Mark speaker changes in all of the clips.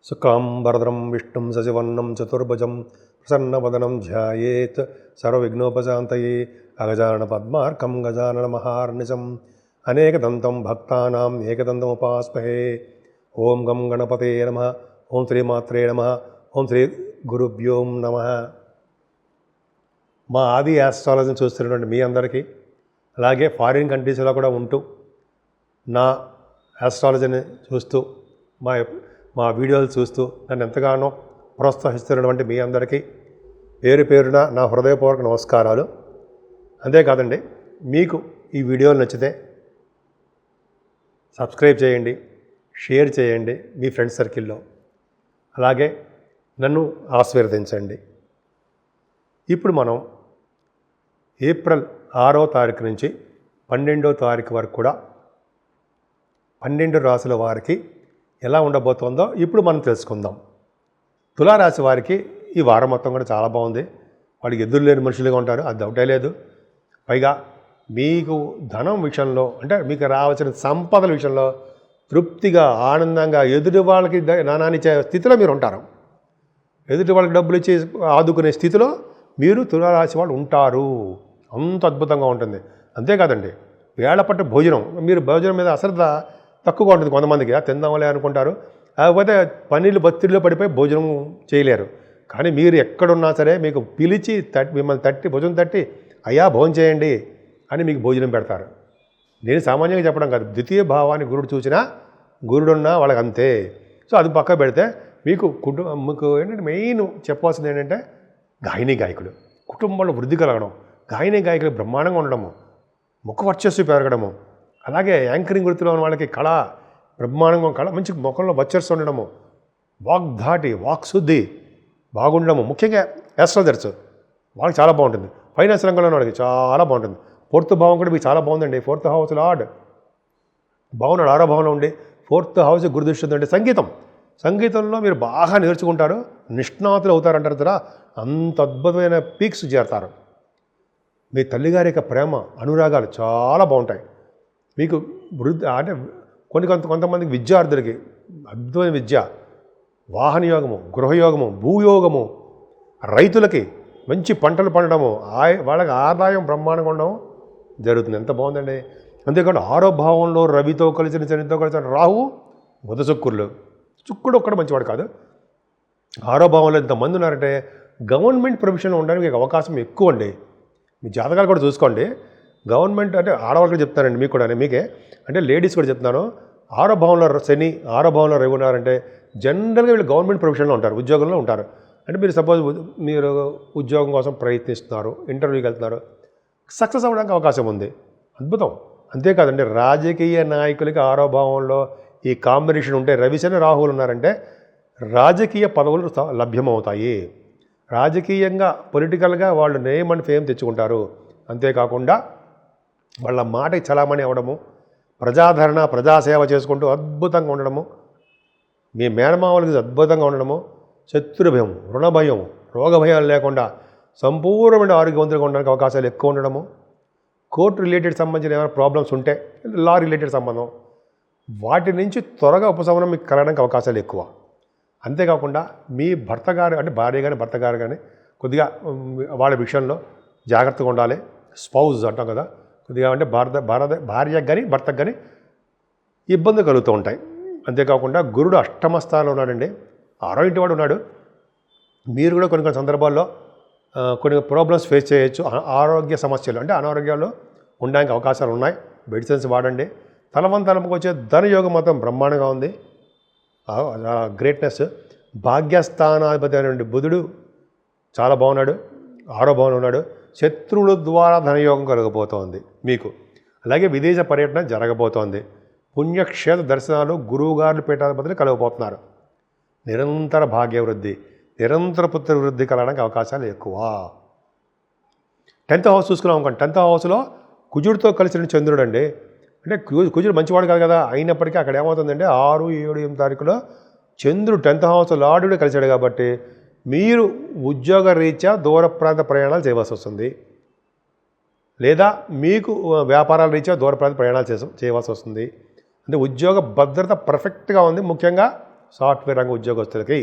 Speaker 1: शुक्लांबरधरं विष्णुं शशिवर्णं चतुर्भुजं प्रसन्नवदनं ध्यायेत् सर्वविघ्नोपशान्तये अगजाननपद्मार्कं गजाननमहार्निशम् अनेकदन्तं भक्तानाम् एकदन्तमुपास्महे। ओं गं गणपते नमः। ओं श्रीमात्रे नमः। ఓం శ్రీ గురుభ్యో నమః. మా ఆది ఆస్ట్రాలజీని చూస్తున్నటువంటి మీ అందరికీ, అలాగే ఫారిన్ కంట్రీస్లో కూడా ఉంటూ నా ఆస్ట్రాలజీని చూస్తూ మా వీడియోలు చూస్తూ నన్ను ఎంతగానో ప్రోత్సహిస్తున్నటువంటి మీ అందరికీ పేరు పేరున నా హృదయపూర్వక నమస్కారాలు. అంతేకాదండి, మీకు ఈ వీడియోలు నచ్చితే సబ్స్క్రైబ్ చేయండి, షేర్ చేయండి మీ ఫ్రెండ్స్ సర్కిల్లో, అలాగే నన్ను ఆశీర్వదించండి. ఇప్పుడు మనం ఏప్రిల్ 6వ తారీఖు నుంచి 12వ తారీఖు వరకు కూడా 12 రాశుల వారికి ఎలా ఉండబోతోందో ఇప్పుడు మనం తెలుసుకుందాం. తులారాశి వారికి ఈ వారం మొత్తం కూడా చాలా బాగుంది. వాళ్ళకి ఎదురు లేని మనుషులుగా ఉంటారు, అది డౌటే లేదు. పైగా మీకు ధనం విషయంలో, అంటే మీకు రావాల్సిన సంపదల విషయంలో తృప్తిగా, ఆనందంగా ఎదుటి వాళ్ళకి ధనాన్నిచ్చే స్థితిలో మీరు ఉంటారు. ఎదుటి వాళ్ళకి డబ్బులు ఇచ్చి ఆదుకునే స్థితిలో మీరు తులారాశి వాళ్ళు ఉంటారు. అంత అద్భుతంగా ఉంటుంది. అంతేకాదండి, వేళపట్ట భోజనం, మీరు భోజనం మీద అశ్రద్ధ తక్కువగా ఉంటుంది. కొంతమందికి తిందామలే అనుకుంటారు, కాకపోతే పన్నీళ్ళు బత్తిడిలో పడిపోయి భోజనం చేయలేరు. కానీ మీరు ఎక్కడున్నా సరే మీకు పిలిచి మిమ్మల్ని భుజం తట్టి అయ్యా భోజనం చేయండి అని మీకు భోజనం పెడతారు. నేను సామాన్యంగా చెప్పడం కాదు, ద్వితీయ భావాన్ని గురుడు చూసినా గురుడున్నా వాళ్ళకి అంతే. సో అది పక్క పెడితే మీకు మీకు ఏంటంటే మెయిన్ చెప్పాల్సింది ఏంటంటే గాయని గాయకులు కుటుంబంలో వృద్ధి కలగడం, గాయని గాయకులు బ్రహ్మాండంగా ఉండడము, ముఖ వర్చస్సు పెరగడము, అలాగే యాంకరింగ్ వృత్తిలో ఉన్న వాళ్ళకి కళ బ్రహ్మాండంగా మంచి ముఖంలో వర్చస్సు ఉండడము, వాగ్ధాటి వాక్శుద్ధి బాగుండడము, ముఖ్యంగా ఆస్ట్రాలజర్స్ వాళ్ళకి చాలా బాగుంటుంది. ఫైనాన్స్ రంగంలో ఉన్న వాళ్ళకి చాలా బాగుంటుంది. 4th భావం కూడా మీకు చాలా బాగుందండి. 4th హౌస్ లార్డ్ బాగున్నాడు, 6వ భావంలో ఉండి 4th హౌస్ గురుదృష్టి ఉందండి. సంగీతంలో మీరు బాగా నేర్చుకుంటారు, నిష్ణాతులు అవుతారంటారు కదా, అంత అద్భుతమైన పీక్స్ చేరతారు. మీ తల్లిగారి యొక్క ప్రేమ అనురాగాలు చాలా బాగుంటాయి. మీకు అంటే కొంతమందికి విద్యార్థులకి అద్భుతమైన విద్య, వాహన యోగము, గృహయోగము, భూయోగము, రైతులకి మంచి పంటలు పండడము, వాళ్ళకి ఆదాయం బ్రహ్మాండంగా ఉండడం జరుగుతుంది. ఎంత బాగుందండి. అంతేకాకుండా 6వ భావంలో రవితో కలిసిన శనితో కలిసిన రాహు బుధ శుక్రుడు ఒక్కడు మంచివాడు కాదు. 6వ భావంలో ఇంతమంది ఉన్నారంటే గవర్నమెంట్ ప్రొఫెషన్లో ఉండడానికి అవకాశం ఎక్కువ అండి. మీ జాతకాలు కూడా చూసుకోండి. గవర్నమెంట్ అంటే ఆడవాళ్ళకి చెప్తానండి, మీకు కూడా, మీకే అంటే లేడీస్ కూడా చెప్తున్నాను. 6వ భావంలో శని, 6వ భావంలో రవి ఉన్నారంటే జనరల్గా వీళ్ళు గవర్నమెంట్ ప్రొఫెషన్లో ఉంటారు, ఉద్యోగంలో ఉంటారు. అంటే మీరు సపోజ్ మీరు ఉద్యోగం కోసం ప్రయత్నిస్తున్నారు, ఇంటర్వ్యూకి వెళ్తున్నారు, సక్సెస్ అవ్వడానికి అవకాశం ఉంది. అద్భుతం. అంతేకాదండి, రాజకీయ నాయకులకి 6వ భావంలో ఈ కాంబినేషన్ ఉంటే, రవిశని రాహువులు ఉన్నారంటే రాజకీయ పదవులు లభ్యమవుతాయి. రాజకీయంగా పొలిటికల్గా వాళ్ళు నేమ్ అండ్ ఫేమ్ తెచ్చుకుంటారు. అంతేకాకుండా వాళ్ళ మాటకి చలామణి అవ్వడము, ప్రజాదరణ, ప్రజాసేవ చేసుకుంటూ అద్భుతంగా ఉండడము, మీ మేనమావులకి అద్భుతంగా ఉండడము, శత్రుభయం, రుణభయం, రోగభయాలు లేకుండా సంపూర్ణమైన ఆరోగ్యవంతులుగా ఉండడానికి అవకాశాలు ఎక్కువ ఉండడము, కోర్టు రిలేటెడ్ సంబంధించిన ఏమైనా ప్రాబ్లమ్స్ ఉంటే, లా రిలేటెడ్ సంబంధం, వాటి నుంచి త్వరగా ఉపశమనం మీకు కలగడానికి అవకాశాలు ఎక్కువ. అంతేకాకుండా మీ భర్త గారు, అంటే భార్య కానీ భర్త గారు కానీ కొద్దిగా వాళ్ళ విషయంలో జాగ్రత్తగా ఉండాలి. స్పౌజ్ అంటాం కదా, కొద్దిగా అంటే భార్యకు కానీ భర్తకు కానీ ఇబ్బందులు కలుగుతూ ఉంటాయి. అంతేకాకుండా గురుడు అష్టమ స్థానంలో ఉన్నాడండి, 6వ ఇంటి వాడు ఉన్నాడు. మీరు కూడా కొన్ని సందర్భాల్లో కొన్ని ప్రాబ్లమ్స్ ఫేస్ చేయొచ్చు. ఆరోగ్య సమస్యలు అంటే అనారోగ్యాలు ఉండడానికి అవకాశాలు ఉన్నాయి. మెడిసిన్స్ వాడండి. తలవంతలకు వచ్చే ధనయోగం మాత్రం బ్రహ్మాండంగా ఉంది, గ్రేట్నెస్. భాగ్యస్థానాధిపతి అయిన బుధుడు చాలా బాగున్నాడు, 6వ భావంలో ఉన్నాడు. శత్రువుల ద్వారా ధనయోగం కలగబోతోంది మీకు. అలాగే విదేశ పర్యటన జరగబోతోంది. పుణ్యక్షేత్ర దర్శనాలు, గురువుగారులు పీఠాధిపతులు కలగబోతున్నారు. నిరంతర భాగ్యవృద్ధి, నిరంతర పుత్ర వృద్ధి కలగడానికి అవకాశాలు ఎక్కువ. 10th హౌస్ చూసుకున్నాం అనుకోండి. 10th హౌస్లో కుజుడితో కలిసిన చంద్రుడు అండి. అంటే కుజుడు మంచివాడు కాదు కదా, అయినప్పటికీ అక్కడ ఏమవుతుందంటే 6, 7, 8 తారీఖులో చంద్రుడు 10th హౌస్ లార్డుడే కలిశాడు కాబట్టి మీరు ఉద్యోగ రీత్యా దూర ప్రాంత ప్రయాణాలు చేయవలసి వస్తుంది. లేదా మీకు వ్యాపారాల రీత్యా దూర ప్రాంత ప్రయాణాలు చేయవలసి వస్తుంది. అంటే ఉద్యోగ భద్రత పర్ఫెక్ట్గా ఉంది. ముఖ్యంగా సాఫ్ట్వేర్ రంగ ఉద్యోగస్తులకి.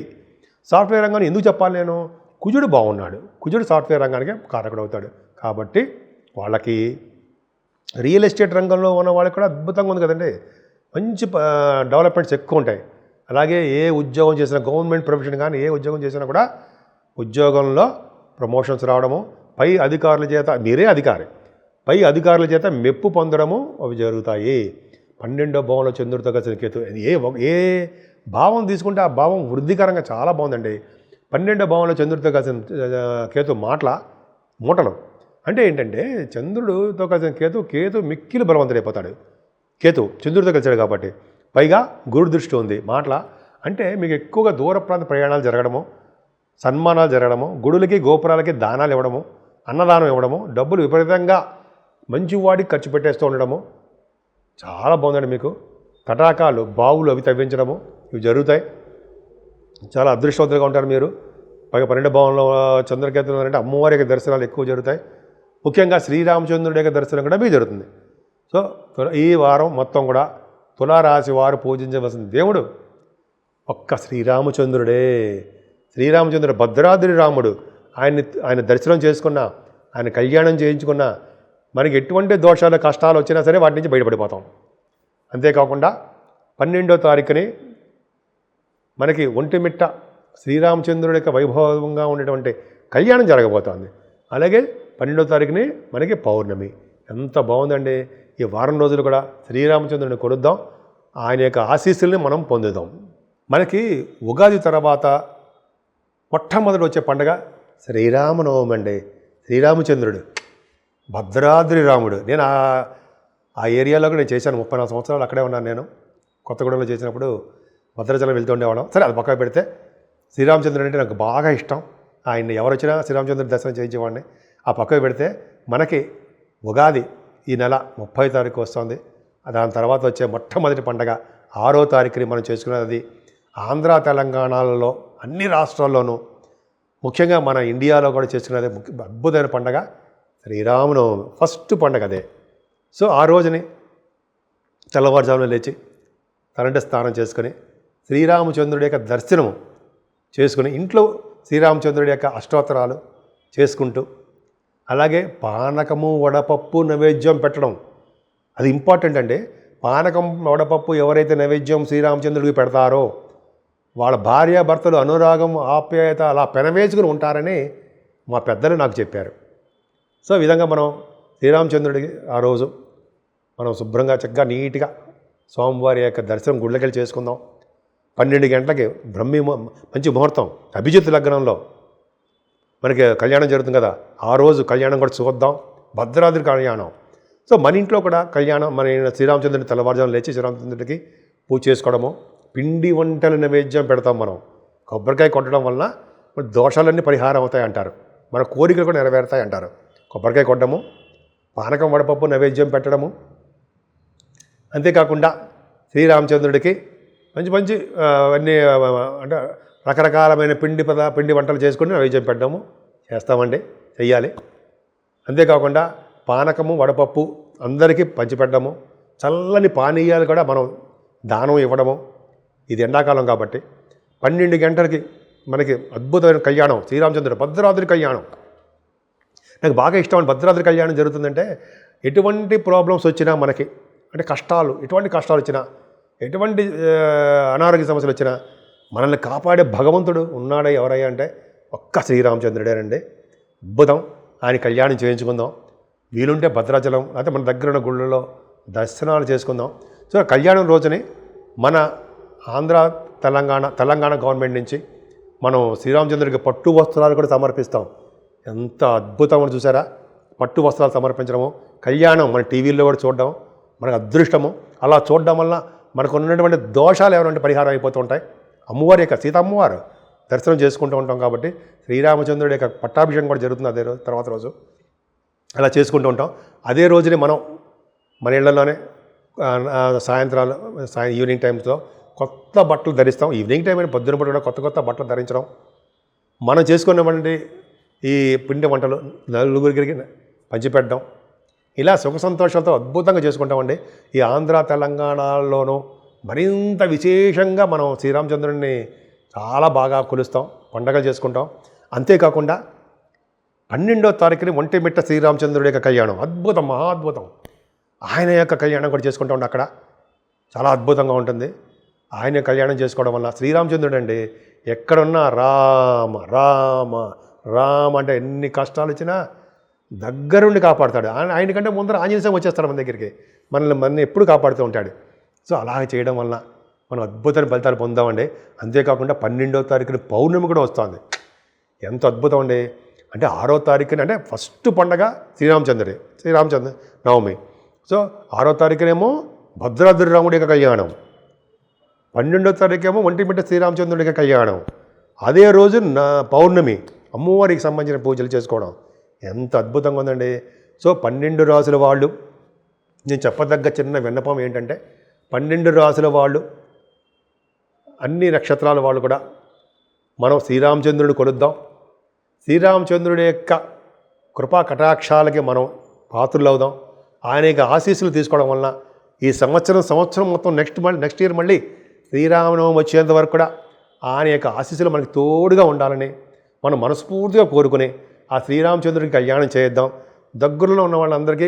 Speaker 1: సాఫ్ట్వేర్ రంగాన్ని ఎందుకు చెప్పాలి నేను? కుజుడు బాగున్నాడు, కుజుడు సాఫ్ట్వేర్ రంగానికి కారకుడు అవుతాడు. కాబట్టి వాళ్ళకి రియల్ ఎస్టేట్ రంగంలో ఉన్న వాళ్ళకి కూడా అద్భుతంగా ఉంది కదండి, మంచి డెవలప్మెంట్స్ ఎక్కువ ఉంటాయి. అలాగే ఏ ఉద్యోగం చేసినా, గవర్నమెంట్ ప్రొఫెషన్ కానీ ఏ ఉద్యోగం చేసినా కూడా ఉద్యోగంలో ప్రమోషన్స్ రావడము, పై అధికారుల చేత, మీరే అధికారి, పై అధికారుల చేత మెప్పు పొందడము అవి జరుగుతాయి. 12వ భావంలో చంద్రుడితో కలిసిన కేతు, ఏ భావం తీసుకుంటే ఆ భావం వృద్ధికరంగా చాలా బాగుందండి. 12వ భావంలో చంద్రుడితో కలిసిన కేతు మూటలు అంటే ఏంటంటే, చంద్రుడితో కలిసిన కేతు మిక్కిలి బలవంతుడైపోతాడు. కేతు చంద్రుడితో కలిసాడు కాబట్టి, పైగా గురు దృష్టి ఉంది. అంటే మీకు ఎక్కువగా దూర ప్రాంత ప్రయాణాలు జరగడము, సన్మానాలు జరగడము, గుడులకి గోపురాలకి దానాలు ఇవ్వడము, అన్నదానం ఇవ్వడము, డబ్బులు విపరీతంగా మంచివాడికి ఖర్చు పెట్టేస్తూ ఉండడము చాలా బాగుందండి. మీకు తటాకాలు, బావులు అవి తవ్వించడము ఇవి జరుగుతాయి. చాలా అదృష్టవంతులుగా ఉంటారు మీరు. పైగా 12వ భావంలో చంద్రకేతులు అంటే అమ్మవారి యొక్క దర్శనాలు ఎక్కువ జరుగుతాయి. ముఖ్యంగా శ్రీరామచంద్రుడి యొక్క దర్శనం కూడా మీకు జరుగుతుంది. సో ఈ వారం మొత్తం కూడా తులారాశి వారు పూజించవలసిన దేవుడు ఒక్క శ్రీరామచంద్రుడే. శ్రీరామచంద్రుడు భద్రాద్రి రాముడు. ఆయన దర్శనం చేసుకున్నా, ఆయన కళ్యాణం చేయించుకున్నా మనకి ఎటువంటి దోషాలు కష్టాలు వచ్చినా సరే వాటి నుంచి బయటపడిపోతాం. అంతేకాకుండా 12వ తారీఖుని మనకి ఒంటిమిట్ట శ్రీరామచంద్రుడి యొక్క వైభవంగా ఉండేటువంటి కళ్యాణం జరగబోతోంది. అలాగే 12వ తారీఖుని మనకి పౌర్ణమి. ఎంత బాగుందండి. ఈ వారం రోజులు కూడా శ్రీరామచంద్రుడిని కొలుద్దాం, ఆయన యొక్క ఆశీస్సుల్ని మనం పొందుదాం. మనకి ఉగాది తర్వాత మొట్టమొదటి వచ్చే పండుగ శ్రీరామనవమి అండి. శ్రీరామచంద్రుడు భద్రాద్రి రాముడు. నేను ఆ ఏరియాలో కూడా నేను చేశాను. 34 సంవత్సరాలు అక్కడే ఉన్నాను నేను. కొత్తగూడెంలో చేసినప్పుడు భద్రాచలం వెళ్తూ ఉండేవాళ్ళం. సరే, అది పక్కన పెడితే శ్రీరామచంద్రుడు అంటే నాకు బాగా ఇష్టం. ఆయన్ని ఎవరు వచ్చినా శ్రీరామచంద్రుడి దర్శనం చేయించేవాడిని. ఆ పక్కకు పెడితే మనకి ఉగాది ఈ నెల 30వ తారీఖు వస్తుంది. దాని తర్వాత వచ్చే మొట్టమొదటి పండగ 6వ తారీఖుని మనం చేసుకున్నది ఆంధ్ర తెలంగాణలలో అన్ని రాష్ట్రాల్లోనూ, ముఖ్యంగా మన ఇండియాలో కూడా చేసుకున్నది అద్భుతమైన పండగ శ్రీరామనవమి. ఫస్ట్ పండగ అదే. సో ఆ రోజుని తెల్లవారుజామున లేచి తలంటే స్నానం చేసుకొని శ్రీరామచంద్రుడి యొక్క దర్శనము చేసుకుని ఇంట్లో శ్రీరామచంద్రుడి యొక్క అష్టోత్తరాలు చేసుకుంటూ, అలాగే పానకము వడపప్పు నైవేద్యం పెట్టడం అది ఇంపార్టెంట్ అండి. పానకం వడపప్పు ఎవరైతే నైవేద్యం శ్రీరామచంద్రుడికి పెడతారో వాళ్ళ భార్యాభర్తలు అనురాగం ఆప్యాయత అలా పెనవేసుకుని ఉంటారని మా పెద్దలు నాకు చెప్పారు. సో ఈ విధంగా మనం శ్రీరామచంద్రుడికి ఆ రోజు మనం శుభ్రంగా చక్కగా నీట్గా స్వామివారి యొక్క దర్శనం గుళ్ళకెళ్ళి చేసుకుందాం. 12 గంటలకి మంచి ముహూర్తం, అభిజిత్ లగ్నంలో మనకి కళ్యాణం జరుగుతుంది కదా, ఆ రోజు కళ్యాణం కూడా చూద్దాం. భద్రాద్రి కళ్యాణం. సో మన ఇంట్లో కూడా కళ్యాణం, మన శ్రీరామచంద్రుడిని తెల్లవారుజామున లేచి శ్రీరామచంద్రుడికి పూజ చేసుకోవడము, పిండి వంటల నైవేద్యం పెడతాం మనం. కొబ్బరికాయ కొట్టడం వలన మన దోషాలన్నీ పరిహారం అవుతాయి అంటారు, మన కోరికలు కూడా నెరవేరుతాయి అంటారు. కొబ్బరికాయ కొట్టడము, పానకం వడపప్పు నైవేద్యం పెట్టడము, అంతేకాకుండా శ్రీరామచంద్రుడికి మంచి మంచి అన్నీ అంటే రకరకాలమైన పిండి వంటలు చేసుకుని నైవేద్యం పెట్టడము చేస్తామండి, చెయ్యాలి. అంతేకాకుండా పానకము వడపప్పు అందరికీ పంచిపెట్టడము, చల్లని పానీయాలు కూడా మనం దానం ఇవ్వడము. ఇది ఎండాకాలం కాబట్టి 12 గంటలకి మనకి అద్భుతమైన కళ్యాణం శ్రీరామచంద్రుడు భద్రాద్రి కళ్యాణం. నాకు బాగా ఇష్టం. భద్రాద్రి కళ్యాణం జరుగుతుందంటే ఎటువంటి ప్రాబ్లమ్స్ వచ్చినా మనకి, అంటే కష్టాలు, ఎటువంటి కష్టాలు వచ్చినా, ఎటువంటి అనారోగ్య సమస్యలు వచ్చినా మనల్ని కాపాడే భగవంతుడు ఉన్నాడే ఎవరయ్యా అంటే ఒక్క శ్రీరామచంద్రుడేనండి. అద్భుతం. ఆయన కళ్యాణం చేయించుకుందాం. వీలుంటే భద్రాచలం లేకపోతే మన దగ్గర ఉన్న గుళ్ళలో దర్శనాలు చేసుకుందాం. సో కళ్యాణం రోజుని మన ఆంధ్ర తెలంగాణ గవర్నమెంట్ నుంచి మనం శ్రీరామచంద్రుడికి పట్టు వస్త్రాలు కూడా సమర్పిస్తాం. ఎంత అద్భుతం చూసారా, పట్టు వస్త్రాలు సమర్పించడము, కళ్యాణం మన టీవీల్లో కూడా చూడడం మనకు అదృష్టము. అలా చూడడం వల్ల మనకు ఉన్నటువంటి దోషాలు ఏమైనా పరిహారం అయిపోతూ ఉంటాయి. అమ్మవారి యొక్క సీతమ్మవారు దర్శనం చేసుకుంటూ ఉంటాం కాబట్టి శ్రీరామచంద్రుడి యొక్క పట్టాభిషేకం కూడా జరుగుతుంది అదే రోజు, తర్వాత రోజు అలా చేసుకుంటూ ఉంటాం. అదే రోజుని మనం మన ఇళ్లలోనే సాయంత్రాలు ఈవినింగ్ టైమ్స్లో కొత్త బట్టలు ధరిస్తాం. ఈవినింగ్ టైం అయినా పొద్దున పూట కూడా కొత్త బట్టలు ధరించడం, మనం చేసుకున్నటువంటి ఈ పిండి వంటలు నలుగురికి పంచిపెట్టడం, ఇలా సుఖ సంతోషాలతో అద్భుతంగా చేసుకుంటామండి. ఈ ఆంధ్ర తెలంగాణలోనూ మరింత విశేషంగా మనం శ్రీరామచంద్రుడిని చాలా బాగా కొలుస్తాం, పండగలు చేసుకుంటాం. అంతేకాకుండా 12వ తారీఖుని ఒంటిమిట్ట శ్రీరామచంద్రుడి యొక్క కళ్యాణం, అద్భుతం, మహా అద్భుతం. ఆయన యొక్క కళ్యాణం కూడా చేసుకుంటూ ఉండి అక్కడ చాలా అద్భుతంగా ఉంటుంది. ఆయన కళ్యాణం చేసుకోవడం వల్ల శ్రీరామచంద్రుడు అండి ఎక్కడున్నా రామ రామ రామ అంటే ఎన్ని కష్టాలు వచ్చినా దగ్గరుండి కాపాడుతాడు. ఆయనకంటే ముందర ఆంజనేయ స్వామి వచ్చేస్తాడు మన దగ్గరికి, మనల్ని ఎప్పుడు కాపాడుతూ ఉంటాడు. సో అలాగ చేయడం వల్ల మనం అద్భుతమైన ఫలితాలు పొందామండి. అంతేకాకుండా 12వ తారీఖున పౌర్ణమి కూడా వస్తుంది. ఎంత అద్భుతం అండి. అంటే 6వ తారీఖున అంటే ఫస్ట్ పండగ శ్రీరామచంద్ర నవమి. సో 6వ తారీఖునేమో భద్రాద్రి రాముడి యొక్క కళ్యాణం, 12వ తారీఖేమో ఒంటిమిట్ట శ్రీరామచంద్రుడి యొక్క కళ్యాణం. అదే రోజు పౌర్ణమి అమ్మవారికి సంబంధించిన పూజలు చేసుకోవడం ఎంత అద్భుతంగా ఉందండి. సో 12 రాసుల వాళ్ళు, నేను చెప్పదగ్గ చిన్న విన్నపం ఏంటంటే 12 రాసుల వాళ్ళు, అన్ని నక్షత్రాల వాళ్ళు కూడా మనం శ్రీరామచంద్రుడిని కొలుద్దాం. శ్రీరామచంద్రుడి యొక్క కృపా కటాక్షాలకి మనం పాత్రులవుదాం. ఆయన యొక్క ఆశీస్సులు తీసుకోవడం వలన ఈ సంవత్సరం మొత్తం నెక్స్ట్ ఇయర్ మళ్ళీ శ్రీరామనవమి వచ్చేంత వరకు కూడా ఆయన యొక్క ఆశీస్సులు మనకి తోడుగా ఉండాలని మనం మనస్ఫూర్తిగా కోరుకుని ఆ శ్రీరామచంద్రుడికి కళ్యాణం చేద్దాం. దగ్గరలో ఉన్న వాళ్ళందరికీ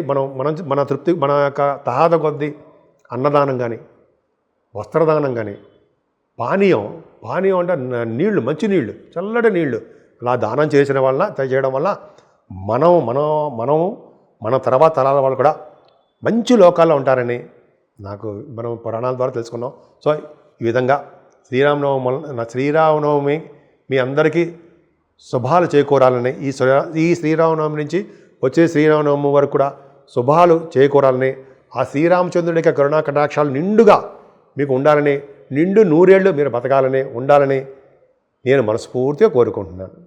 Speaker 1: మన తృప్తి, మన యొక్క తహాద కొద్దీ అన్నదానం కానీ, వస్త్రదానం కానీ, పానీయం అంటే నీళ్లు, మంచి నీళ్లు, చల్లటి నీళ్లు అలా దానం చేయడం వల్ల మన తర్వాత తరాల వాళ్ళు కూడా మంచి లోకాల్లో ఉంటారని మనం పురాణాల ద్వారా తెలుసుకున్నాం. సో ఈ విధంగా శ్రీరామనవమి మీ అందరికీ శుభాలు చేకూరాలని, ఈ శ్రీరామనవమి నుంచి వచ్చే శ్రీరామనవమి వరకు కూడా శుభాలు చేకూరాలని, ఆ శ్రీరామచంద్రుడి యొక్క కరుణా కటాక్షాలు నిండుగా మీకు ఉండాలని, నిండు 100 ఏళ్ళు మీరు బతకాలని ఉండాలని నేను మనస్ఫూర్తిగా కోరుకుంటున్నాను.